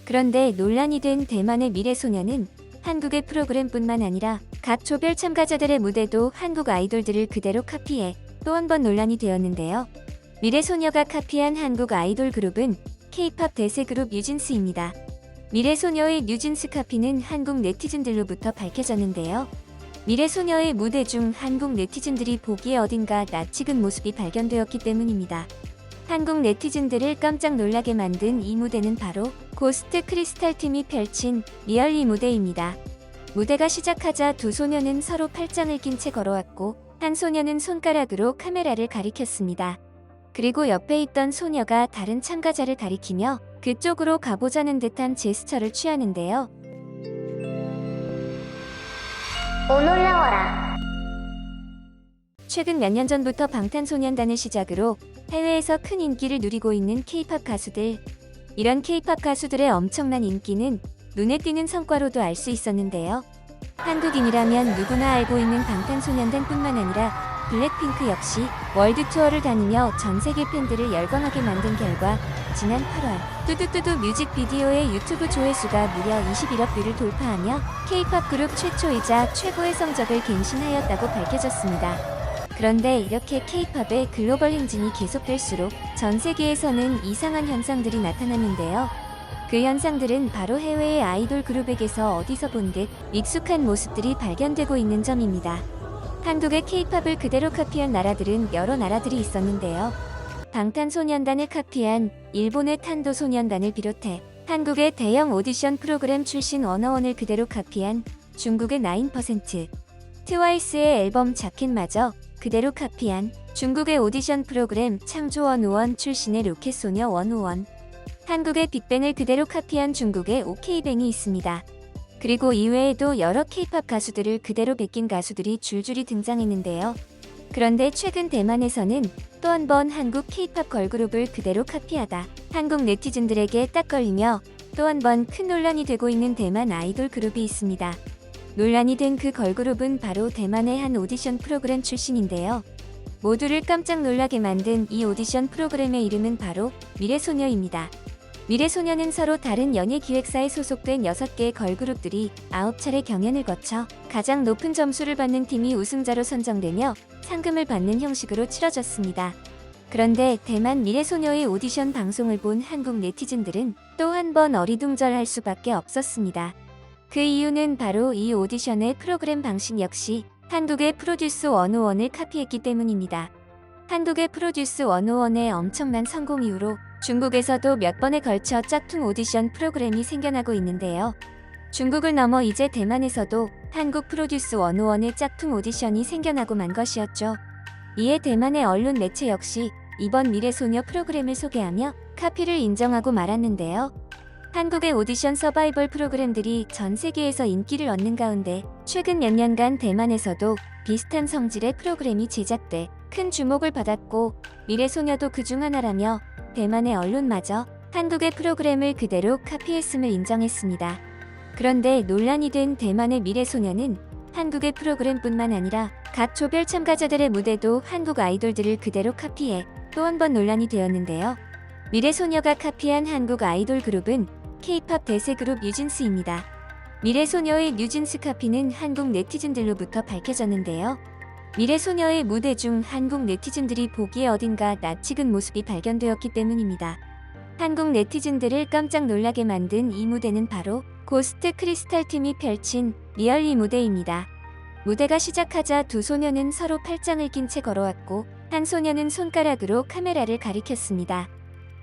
그런데 논란이 된 대만의 미래소녀는 한국의 프로그램뿐만 아니라 각 조별 참가자들의 무대도 한국 아이돌들을 그대로 카피해 또 한 번 논란이 되었는데요. 미래소녀가 카피한 한국 아이돌 그룹은 K-팝 대세 그룹 뉴진스입니다. 미래소녀의 뉴진스 카피는 한국 네티즌들로부터 밝혀졌는데요. 미래소녀의 무대 중 한국 네티즌들이 보기에 어딘가 낯익은 모습이 발견되었기 때문입니다. 한국 네티즌들을 깜짝 놀라게 만든 이 무대는 바로 고스트 크리스탈 팀이 펼친 리얼리 무대입니다. 무대가 시작하자 두 소녀는 서로 팔짱을 낀 채 걸어왔고 한 소녀는 손가락으로 카메라를 가리켰습니다. 그리고 옆에 있던 소녀가 다른 참가자를 가리키며 그쪽으로 가보자는 듯한 제스처를 취하는데요. 오 놀라워라. 최근 몇 년 전부터 방탄소년단을 시작으로 해외에서 큰 인기를 누리고 있는 K-팝 가수들. 이런 K-팝 가수들의 엄청난 인기는 눈에 띄는 성과로도 알 수 있었는데요. 한국인이라면 누구나 알고 있는 방탄소년단뿐만 아니라 블랙핑크 역시 월드 투어를 다니며 전 세계 팬들을 열광하게 만든 결과 지난 8월 뚜두뚜두 뮤직비디오의 유튜브 조회수가 무려 21억 뷰를 돌파하며 K-팝 그룹 최초이자 최고의 성적을 갱신하였다고 밝혀졌습니다. 그런데 이렇게 K-팝의 글로벌 행진이 계속될수록 전 세계에서는 이상한 현상들이 나타났는데요. 그 현상들은 바로 해외의 아이돌 그룹에게서 어디서 본 듯 익숙한 모습들이 발견되고 있는 점입니다. 한국의 K-팝을 그대로 카피한 나라들은 여러 나라들이 있었는데요. 방탄소년단을 카피한 일본의 탄도소년단을 비롯해 한국의 대형 오디션 프로그램 출신 워너원을 그대로 카피한 중국의 9%, 트와이스의 앨범 자켓마저 그대로 카피한 중국의 오디션 프로그램 창조151 출신의 로켓소녀 151, 한국의 빅뱅을 그대로 카피한 중국의 OK뱅이 있습니다. 그리고 이외에도 여러 K-팝 가수들을 그대로 베낀 가수들이 줄줄이 등장했는데요. 그런데 최근 대만에서는 또 한 번 한국 K-팝 걸그룹을 그대로 카피하다 한국 네티즌들에게 딱 걸리며 또 한 번 큰 논란이 되고 있는 대만 아이돌 그룹이 있습니다. 논란이 된 그 걸그룹은 바로 대만의 한 오디션 프로그램 출신인데요. 모두를 깜짝 놀라게 만든 이 오디션 프로그램의 이름은 바로 미래소녀입니다. 미래소녀는 서로 다른 연예기획사에 소속된 6개의 걸그룹들이 9차례 경연을 거쳐 가장 높은 점수를 받는 팀이 우승자로 선정되며 상금을 받는 형식으로 치러졌습니다. 그런데 대만 미래소녀의 오디션 방송을 본 한국 네티즌들은 또 한 번 어리둥절할 수밖에 없었습니다. 그 이유는 바로 이 오디션의 프로그램 방식 역시 한국의 프로듀스 101을 카피했기 때문입니다. 한국의 프로듀스 101의 엄청난 성공 이후로 중국에서도 몇 번에 걸쳐 짝퉁 오디션 프로그램이 생겨나고 있는데요. 중국을 넘어 이제 대만에서도 한국 프로듀스 101의 짝퉁 오디션이 생겨나고 만 것이었죠. 이에 대만의 언론 매체 역시 이번 미래소녀 프로그램을 소개하며 카피를 인정하고 말았는데요. 한국의 오디션 서바이벌 프로그램들이 전 세계에서 인기를 얻는 가운데 최근 몇 년간 대만에서도 비슷한 성질의 프로그램이 제작돼 큰 주목을 받았고 미래소녀도 그중 하나라며 대만의 언론마저 한국의 프로그램을 그대로 카피했음을 인정했습니다. 그런데 논란이 된 대만의 미래소녀는 한국의 프로그램뿐만 아니라 각 조별 참가자들의 무대도 한국 아이돌들을 그대로 카피해 또 한 번 논란이 되었는데요. 미래소녀가 카피한 한국 아이돌 그룹은 K-팝 대세 그룹 뉴진스입니다. 미래소녀의 뉴진스 카피는 한국 네티즌들로부터 밝혀졌는데요. 미래소녀의 무대 중 한국 네티즌들이 보기에 어딘가 낯익은 모습이 발견되었기 때문입니다. 한국 네티즌들을 깜짝 놀라게 만든 이 무대는 바로 고스트 크리스탈 팀이 펼친 리얼리 무대입니다. 무대가 시작하자 두 소녀는 서로 팔짱을 낀 채 걸어왔고 한 소녀는 손가락으로 카메라를 가리켰습니다.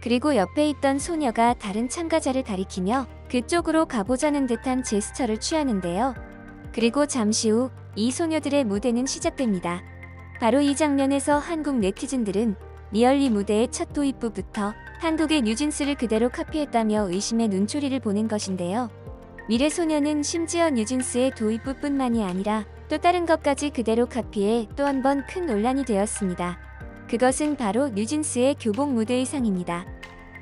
그리고 옆에 있던 소녀가 다른 참가자를 가리키며 그쪽으로 가보자는 듯한 제스처를 취하는데요. 그리고 잠시 후 이 소녀들의 무대는 시작됩니다. 바로 이 장면에서 한국 네티즌들은 리얼리 무대의 첫 도입부부터 한국의 뉴진스를 그대로 카피했다며 의심의 눈초리를 보낸 것인데요. 미래소녀는 심지어 뉴진스의 도입부뿐만이 아니라 또 다른 것까지 그대로 카피해 또 한 번 큰 논란이 되었습니다. 그것은 바로 뉴진스의 교복 무대 의상입니다.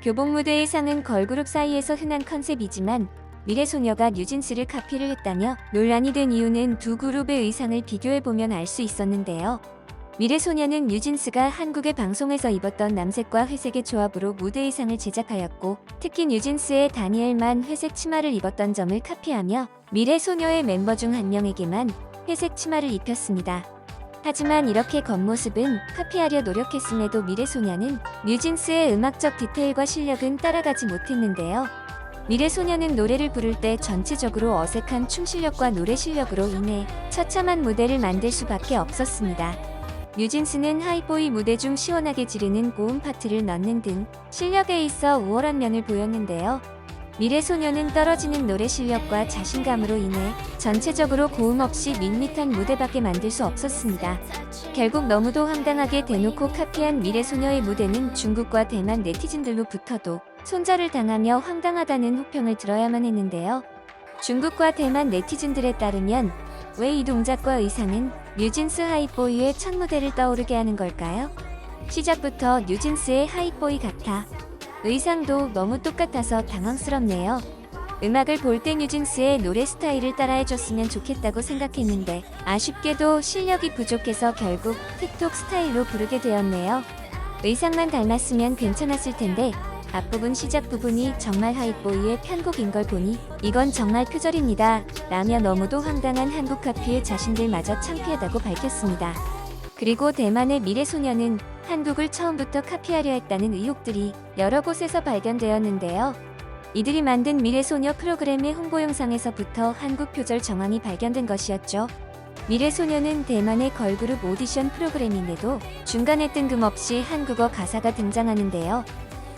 교복 무대 의상은 걸그룹 사이에서 흔한 컨셉이지만 미래소녀가 뉴진스를 카피를 했다며 논란이 된 이유는 두 그룹의 의상을 비교해보면 알 수 있었는데요. 미래소녀는 뉴진스가 한국의 방송에서 입었던 남색과 회색의 조합으로 무대 의상을 제작하였고, 특히 뉴진스의 다니엘만 회색 치마를 입었던 점을 카피하며 미래소녀의 멤버 중 한 명에게만 회색 치마를 입혔습니다. 하지만 이렇게 겉모습은 카피하려 노력했음에도 미래소녀는 뉴진스의 음악적 디테일과 실력은 따라가지 못했는데요. 미래소녀는 노래를 부를 때 전체적으로 어색한 춤 실력과 노래 실력으로 인해 처참한 무대를 만들 수밖에 없었습니다. 뉴진스는 하이보이 무대 중 시원하게 지르는 고음 파트를 넣는 등 실력에 있어 우월한 면을 보였는데요. 미래소녀는 떨어지는 노래 실력과 자신감으로 인해 전체적으로 고음 없이 밋밋한 무대밖에 만들 수 없었습니다. 결국 너무도 황당하게 대놓고 카피한 미래소녀의 무대는 중국과 대만 네티즌들로부터도 손절을 당하며 황당하다는 호평을 들어야만 했는데요. 중국과 대만 네티즌들에 따르면 왜 이 동작과 의상은 뉴진스 하이보이의 첫 무대를 떠오르게 하는 걸까요? 시작부터 뉴진스의 하이보이 같아. 의상도 너무 똑같아서 당황스럽네요. 음악을 볼 때 뉴진스의 노래 스타일을 따라해줬으면 좋겠다고 생각했는데 아쉽게도 실력이 부족해서 결국 틱톡 스타일로 부르게 되었네요. 의상만 닮았으면 괜찮았을 텐데 앞부분 시작 부분이 정말 하이보이의 편곡인 걸 보니 이건 정말 표절입니다. 라며 너무도 황당한 한국 카피에 자신들마저 창피하다고 밝혔습니다. 그리고 대만의 미래소녀는 한국을 처음부터 카피하려 했다는 의혹들이 여러 곳에서 발견되었는데요. 이들이 만든 미래소녀 프로그램의 홍보 영상에서부터 한국 표절 정황이 발견된 것이었죠. 미래소녀는 대만의 걸그룹 오디션 프로그램인데도 중간에 뜬금없이 한국어 가사가 등장하는데요.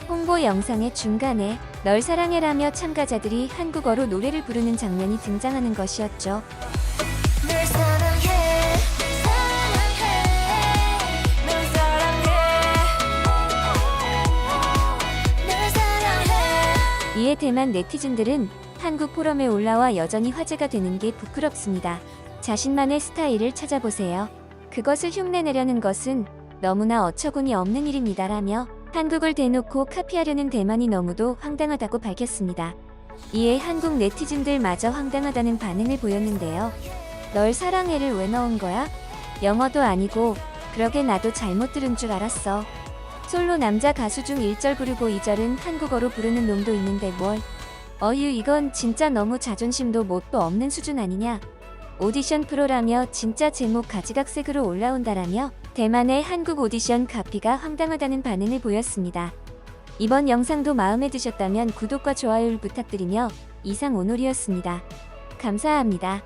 홍보 영상의 중간에 널 사랑해라며 참가자들이 한국어로 노래를 부르는 장면이 등장하는 것이었죠. 널 사랑해 널 사랑해 이에 대만 네티즌들은 한국 포럼에 올라와 여전히 화제가 되는 게 부끄럽습니다. 자신만의 스타일을 찾아보세요. 그것을 흉내내려는 것은 너무나 어처구니 없는 일입니다라며 한국을 대놓고 카피하려는 대만이 너무도 황당하다고 밝혔습니다. 이에 한국 네티즌들마저 황당하다는 반응을 보였는데요. 널 사랑해를 왜 넣은 거야? 영어도 아니고 그러게 나도 잘못 들은 줄 알았어. 솔로 남자 가수 중 1절 부르고 2절은 한국어로 부르는 놈도 있는데 뭘. 어휴 이건 진짜 너무 자존심도 뭣도 없는 수준 아니냐. 오디션 프로라며 진짜 제목 가지각색으로 올라온다라며 대만의 한국 오디션 카피가 황당하다는 반응을 보였습니다. 이번 영상도 마음에 드셨다면 구독과 좋아요를 부탁드리며 이상 오놀이었습니다. 감사합니다.